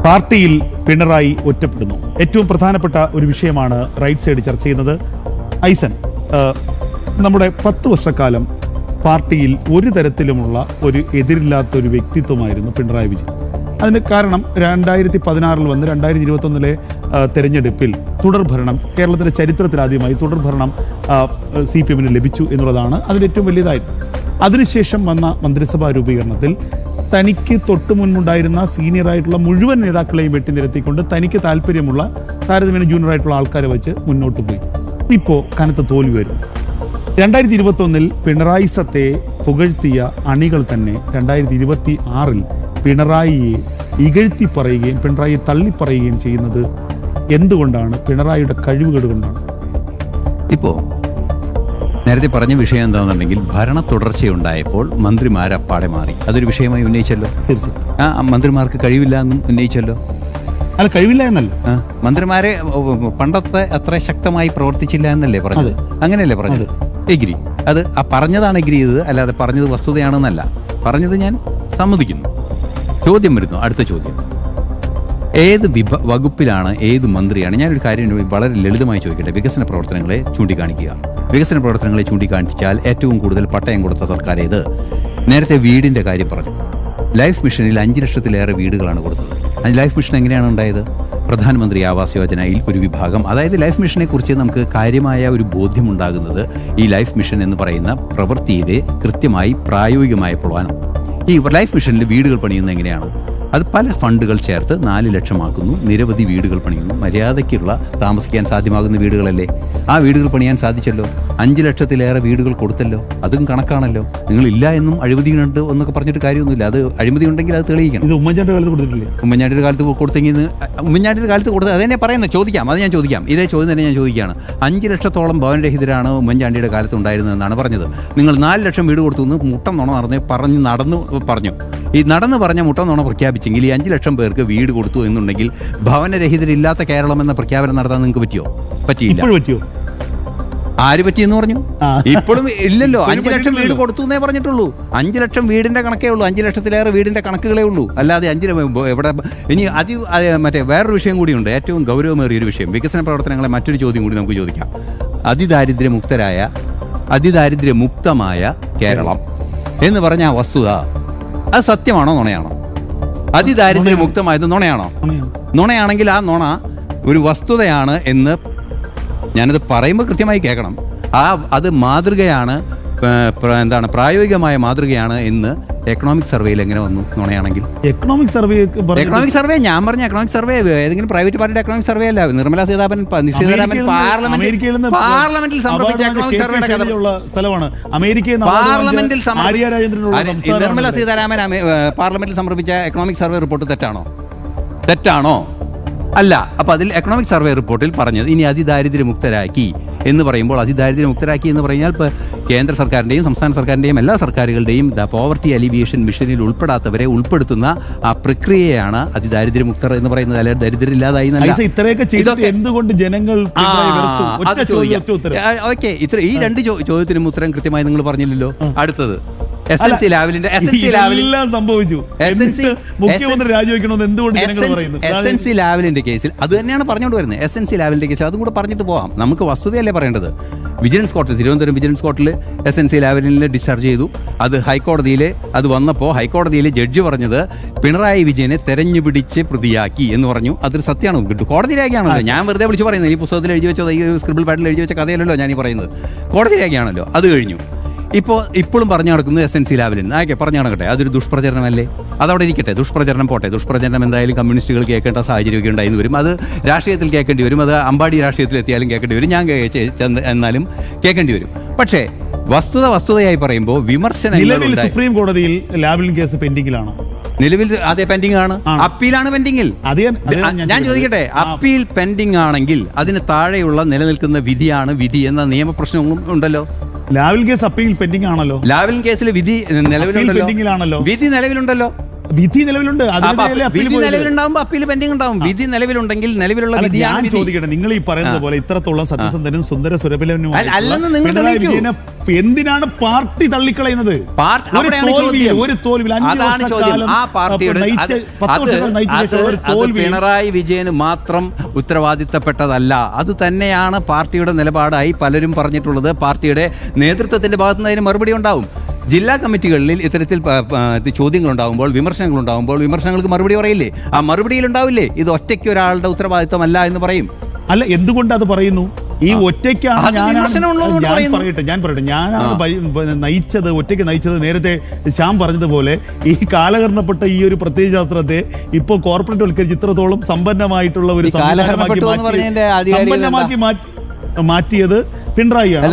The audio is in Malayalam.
പാർട്ടിയിൽ പിണറായി ഒറ്റപ്പെടുന്നു. ഏറ്റവും പ്രധാനപ്പെട്ട ഒരു വിഷയമാണ് റൈറ്റ് സൈഡ് ചർച്ച ചെയ്യുന്നത്. ഐസൻ, നമ്മുടെ 10 വർഷക്കാലം പാർട്ടിയിൽ ഒരു തരത്തിലുമുള്ള ഒരു എതിരില്ലാത്ത ഒരു വ്യക്തിത്വമായിരുന്നു പിണറായി വിജയൻ. അതിന് കാരണം 2016 വന്ന് 2021 തെരഞ്ഞെടുപ്പിൽ തുടർഭരണം, കേരളത്തിൻ്റെ ചരിത്രത്തിലാദ്യമായി തുടർഭരണം CPM-ന് ലഭിച്ചു എന്നുള്ളതാണ് അതിൻ്റെ ഏറ്റവും വലിയതായിരുന്നു. അതിനുശേഷം വന്ന മന്ത്രിസഭാ രൂപീകരണത്തിൽ തനിക്ക് തൊട്ട് മുൻപുണ്ടായിരുന്ന സീനിയറായിട്ടുള്ള മുഴുവൻ നേതാക്കളെയും വെട്ടിനിരത്തിക്കൊണ്ട് തനിക്ക് താല്പര്യമുള്ള താരതമ്യേന ജൂനിയറായിട്ടുള്ള ആൾക്കാരെ വെച്ച് മുന്നോട്ട് പോയി. ഇപ്പോൾ കനത്ത തോൽവി വരുന്നു. 2021 പിണറായി സത്തെ പുകഴ്ത്തിയ അണികൾ തന്നെ 2026 പിണറായിയെ ഇകഴ്ത്തി പറയുകയും പിണറായിയെ തള്ളിപ്പറയുകയും ചെയ്യുന്നത് എന്തുകൊണ്ടാണ്? പിണറായിയുടെ കഴിവുകേട് കൊണ്ടാണ്. ഇപ്പോൾ നേരത്തെ പറഞ്ഞ വിഷയം എന്താണെന്നുണ്ടെങ്കിൽ ഭരണ തുടർച്ചയുണ്ടായപ്പോൾ മന്ത്രിമാരപ്പാടെ മാറി. അതൊരു വിഷയമായി ഉന്നയിച്ചല്ലോ. തീർച്ചയായും മന്ത്രിമാർക്ക് കഴിവില്ല എന്നും ഉന്നയിച്ചല്ലോ. അല്ല, കഴിവില്ല എന്നല്ല, മന്ത്രിമാരെ പണ്ടത്തെ അത്ര ശക്തമായി പ്രവർത്തിച്ചില്ല എന്നല്ലേ പറഞ്ഞത്? അങ്ങനെയല്ലേ പറഞ്ഞത്? എഗ്രി. അത് പറഞ്ഞതാണ് എഗ്രി ചെയ്തത്, അല്ലാതെ പറഞ്ഞത് വസ്തുതയാണെന്നല്ല. പറഞ്ഞത് ഞാൻ സമ്മതിക്കുന്നു. ചോദ്യം വരുന്നു, അടുത്ത ചോദ്യം. ഏത് വകുപ്പിലാണ്, ഏത് മന്ത്രിയാണ്? ഞാനൊരു കാര്യം വളരെ ലളിതമായി ചോദിക്കട്ടെ. വികസന പ്രവർത്തനങ്ങളെ ചൂണ്ടിക്കാണിക്കുക. വികസന പ്രവർത്തനങ്ങളെ ചൂണ്ടിക്കാണിച്ചാൽ ഏറ്റവും കൂടുതൽ പട്ടയം കൊടുത്ത സർക്കാർ ഏത്? നേരത്തെ വീടിൻ്റെ കാര്യം പറഞ്ഞു. ലൈഫ് മിഷനിൽ 5 ലക്ഷത്തിലേറെ വീടുകളാണ് കൊടുത്തത്. ലൈഫ് മിഷൻ എങ്ങനെയാണ് ഉണ്ടായത്? പ്രധാനമന്ത്രി ആവാസ് യോജനയിൽ ഒരു വിഭാഗം, അതായത് ലൈഫ് മിഷനെ കുറിച്ച് നമുക്ക് കാര്യമായ ഒരു ബോധ്യമുണ്ടാകുന്നത് ഈ ലൈഫ് മിഷൻ എന്ന് പറയുന്ന പ്രവൃത്തിയിലെ കൃത്യമായി പ്രായോഗികമായപ്പോഴാണ്. ഈ ലൈഫ് മിഷനിൽ വീടുകൾ പണിയുന്നത് എങ്ങനെയാണ്? അത് പല ഫണ്ടുകൾ ചേർത്ത് 4 ലക്ഷമാക്കുന്നു. നിരവധി വീടുകൾ പണിയുന്നു. മര്യാദയ്ക്കുള്ള താമസിക്കാൻ സാധ്യമാകുന്ന വീടുകളല്ലേ? ആ വീടുകൾ പണിയാൻ സാധിച്ചല്ലോ. 5 ലക്ഷത്തിലേറെ വീടുകൾ കൊടുത്തല്ലോ. അതും കണക്കാണല്ലോ. നിങ്ങളില്ല എന്നും അഴിമതിയുണ്ട് എന്നൊക്കെ പറഞ്ഞിട്ട് കാര്യമൊന്നുമില്ല. അത് അഴിമതി ഉണ്ടെങ്കിൽ അത് തെളിയിക്കണം. ഇത് ഉമ്മൻചാണ്ടിയുടെ കാലത്ത് കൊടുത്തിട്ടില്ലേ? ഉമ്മൻചാണ്ടിയുടെ കാലത്ത് കൊടുത്തെങ്കിൽ ഉമ്മൻചാണ്ടിയുടെ കാലത്ത് കൊടുത്തത് അതെന്നെ പറയുന്നത്. ചോദിക്കാം, അത് ഞാൻ ചോദിക്കാം. ഇതേ ചോദ്യം തന്നെ ഞാൻ ചോദിക്കുകയാണ്. 5 ലക്ഷത്തോളം ഭവനരഹിതരാണ് ഉമ്മൻചാണ്ടിയുടെ കാലത്ത് ഉണ്ടായിരുന്നതെന്നാണ് പറഞ്ഞത്. നിങ്ങൾ 4 ലക്ഷം വീട് കൊടുത്തു എന്ന് മുട്ടം നുണ നടന്നു പറഞ്ഞു. ഈ നടന്ന് പറഞ്ഞ മുട്ടം നുണ പ്രഖ്യാപിച്ചെങ്കിൽ ഈ 5 ലക്ഷം പേർക്ക് വീട് കൊടുത്തു എന്നുണ്ടെങ്കിൽ ഭവനരഹിതരില്ലാത്ത കേരളം എന്ന പ്രഖ്യാപനം നടത്താൻ നിങ്ങൾക്ക് പറ്റിയോ? പറ്റിയില്ല. പറ്റിയോ? ആര് പറ്റിയെന്ന് പറഞ്ഞു? ഇപ്പോഴും ഇല്ലല്ലോ. 5 ലക്ഷം വീട് കൊടുത്തു എന്നേ പറഞ്ഞിട്ടുള്ളൂ. 5 ലക്ഷം വീടിന്റെ കണക്കേ ഉള്ളൂ. 5 ലക്ഷത്തിലേറെ വീടിന്റെ കണക്കുകളേ ഉള്ളൂ. അല്ലാതെ 5 എവിടെ? ഇനി മറ്റേ വേറൊരു വിഷയം കൂടിയുണ്ട്, ഏറ്റവും ഗൗരവമേറിയൊരു വിഷയം. വികസന പ്രവർത്തനങ്ങളെ മറ്റൊരു ചോദ്യം കൂടി നമുക്ക് ചോദിക്കാം. അതിദാരിദ്ര്യമുക്തമായ കേരളം എന്ന് പറഞ്ഞ ആ വസ്തുത, അത് സത്യമാണോ നുണയാണോ? അതിദാരിദ്ര്യമുക്തമായത് നുണയാണോ? നുണയാണെങ്കിൽ ആ നുണ ഒരു വസ്തുതയാണ് എന്ന് ഞാനത് പറയുമ്പോൾ കൃത്യമായി കേൾക്കണം. അത് മാതൃകയാണ്, പ്രായോഗികമായ മാതൃകയാണ് എന്ന് എക്കണോമിക് സർവേയിൽ എങ്ങനെ വന്നു? നുണയാണെങ്കിൽ എക്കണോമിക് സർവേ ഞാൻ പറഞ്ഞ എക്കണോമിക് സർവേ ഏതെങ്കിലും പ്രൈവറ്റ് പാർട്ടിയുടെ എക്കണോമിക് സർവേ അല്ല. നിർമ്മല സീതാരാമൻ പാർലമെന്റിൽ സമർപ്പിച്ച എക്കണോമിക് സർവേയുടെ കഥ. നിർമ്മല സീതാരാമൻ പാർലമെന്റിൽ സമർപ്പിച്ച എക്കണോമിക് സർവേ റിപ്പോർട്ട് തെറ്റാണോ? അല്ല. അപ്പോൾ അതിൽ എക്കണോമിക് സർവേ റിപ്പോർട്ടിൽ പറഞ്ഞത് ഇനി അതിദാരിദ്ര്യമുക്തരാക്കി എന്ന് പറയുമ്പോൾ, അതിദാരിദ്ര്യമുക്തരാക്കി എന്ന് പറഞ്ഞാൽ ഇപ്പോൾ കേന്ദ്ര സർക്കാരിൻ്റെയും സംസ്ഥാന സർക്കാരിൻ്റെയും എല്ലാ സർക്കാരുകളുടെയും പോവർട്ടി അലിവിയേഷൻ മിഷനിൽ ഉൾപ്പെടാത്തവരെ ഉൾപ്പെടുത്തുന്ന ആ പ്രക്രിയയാണ് അതിദാരിദ്ര്യമുക്തർ എന്ന് പറയുന്നത്. അല്ലെങ്കിൽ ദരിദ്രരില്ലാതായി എന്തുകൊണ്ട് ജനങ്ങൾ? ഓക്കെ, ഈ 2 ചോദ്യത്തിനും ഉത്തരം കൃത്യമായി നിങ്ങൾ പറഞ്ഞില്ലല്ലോ. അടുത്തത് എസ്എൻസി ലാവലിന്റെ കേസിൽ അത് തന്നെയാണ് പറഞ്ഞുകൊണ്ട് വരുന്നത്. എസ്എൻസി ലാവലിന്റെ കേസിൽ അതും കൂടെ പറഞ്ഞിട്ട് പോവാം. നമുക്ക് വസ്തുതയല്ലേ പറയേണ്ടത്. വിജിലൻസ് കോർട്ടിൽ, തിരുവനന്തപുരം വിജിലൻസ് കോർട്ടിൽ എസ്എൻസി ലാവലിനെ ഡിസ്ചാർജ് ചെയ്തു. അത് ഹൈക്കോടതിയിൽ അത് വന്നപ്പോൾ ഹൈക്കോടതിയിലെ ജഡ്ജി പറഞ്ഞത് പിണറായി വിജയനെ തെരഞ്ഞുപിടിച്ച് പ്രതിയാക്കി എന്ന് പറഞ്ഞു. അതൊരു സത്യമാണ്. കോടതി രേഖയാണല്ലോ. ഞാൻ വെറുതെ വിളിച്ച് പറയുന്നത്. ഈ പുസ്തകത്തിൽ എഴുതി വെച്ചത്, ഈ സ്ക്രിബിൾ പാഡിൽ എഴുതി വെച്ച കഥയല്ലല്ലോ ഞാൻ ഈ പറയുന്നത്. കോടതി രേഖയാണല്ലോ. അത് കഴിഞ്ഞു. ഇപ്പോഴും പറഞ്ഞു നടക്കുന്നത് എസ്എൻസി ലാവലിൽ പറഞ്ഞു നടക്കട്ടെ. അതൊരു ദുഷ്പ്രചരണമല്ലേ? അതവിടെ ഇരിക്കട്ടെ. ദുഷ്പ്രചരണം പോട്ടെ. ദുഷ്പ്രചരണം എന്തായാലും കമ്മ്യൂണിസ്റ്റുകൾ കേൾക്കേണ്ട സാഹചര്യമൊക്കെ ഉണ്ടായിരുന്നു വരും. അത് രാഷ്ട്രീയത്തിൽ കേൾക്കേണ്ടി വരും. അത് അമ്പാടി രാഷ്ട്രീയത്തിൽ എത്തിയാലും കേൾക്കേണ്ടി വരും. ഞാൻ എന്നാലും കേൾക്കേണ്ടി വരും. പക്ഷേ വസ്തുതയായി പറയുമ്പോൾ വിമർശനം. സുപ്രീം കോടതിയിൽ ലാവലിൻ കേസ് പെൻഡിങ്ങിലാണോ? നിലവിൽ അതേ പെൻഡിങ് ആണ്. അപ്പീലാണ് പെൻഡിങ്ങിൽ. ഞാൻ ചോദിക്കട്ടെ, അപ്പീൽ പെൻഡിങ് ആണെങ്കിൽ അതിന് താഴെയുള്ള നിലനിൽക്കുന്ന വിധിയാണ് വിധി എന്ന നിയമപ്രശ്നങ്ങളും ഉണ്ടല്ലോ. ലാവലിൻ കേസ് അപ്പീൽ പെൻഡിംഗ് ആണല്ലോ. ലാവലിൻ കേസിൽ വിധി നിലവിലുണ്ടല്ലോ. വിധി നിലവിലുണ്ടല്ലോ. വിധി നിലവിലുണ്ട്. അതിനെതിരെയല്ലേ അപ്പീൽ വിധി പോയത്? നിലവിലുണ്ടാകുമ്പോൾ അപ്പീൽ പെൻഡിംഗ് ഉണ്ടാവും. വിധി നിലവിലുണ്ടെങ്കിൽ നിലവിലുള്ള അല്ല, വിധിയാണ് ഞാൻ വിധി. ചോദിക്കട്ടെ, നിങ്ങൾ ഈ പറയുന്നത് പോലെ ഇത്രത്തോളം സത്യസന്ധനും സുന്ദര അല്ലെന്ന് നിങ്ങൾ തെളിയിക്കൂ. എന്തിനാണ് പാർട്ടി തള്ളിക്കളയുന്നത്? അവിടെയാണ് ചോദ്യം. ഒരു തോൽവിയിൽ 5 അതാണ് ചോദ്യം. വർഷക്കാലം ആ പാർട്ടിയുടെ 10 വർഷക്കാലം നയിച്ച ശേഷം ഒരു തോൽവി. പിണറായി വിജയന് മാത്രം ഉത്തരവാദിത്തപ്പെട്ടതല്ല. അത് തന്നെയാണ് പാർട്ടിയുടെ നിലപാടായി പലരും പറഞ്ഞിട്ടുള്ളത്. പാർട്ടിയുടെ നേതൃത്വത്തിന്റെ ഭാഗത്തു നിന്ന് അതിന് മറുപടി ഉണ്ടാവും. ജില്ലാ കമ്മിറ്റികളിൽ ഇത്തരത്തിൽ ചോദ്യങ്ങളുണ്ടാകുമ്പോൾ, വിമർശനങ്ങളുണ്ടാകുമ്പോൾ വിമർശനങ്ങൾക്ക് മറുപടി പറയില്ലേ? ആ മറുപടിയിൽ ഉണ്ടാവില്ലേ ഇത് ഒറ്റയ്ക്ക് ഒരാളുടെ ഉത്തരവാദിത്തമല്ല എന്ന് പറയും. അല്ല, എന്തുകൊണ്ട് അത് പറയുന്നു? ഈ ഒറ്റയ്ക്കാണ് പറയട്ടെ, ഞാനാണ് നയിച്ചത്, ഒറ്റയ്ക്ക് നയിച്ചത്. നേരത്തെ ശ്യാം പറഞ്ഞതുപോലെ ഈ കാലഹരണപ്പെട്ട ഈ ഒരു പ്രത്യയശാസ്ത്രത്തെ ഇപ്പോൾ കോർപ്പറേറ്റ് വൽക്കരിച്ച് ഇത്രത്തോളം സമ്പന്നമായിട്ടുള്ള ഒരു സമ്പന്നമാക്കി മാറ്റിയത് പിണറായിയാണ്.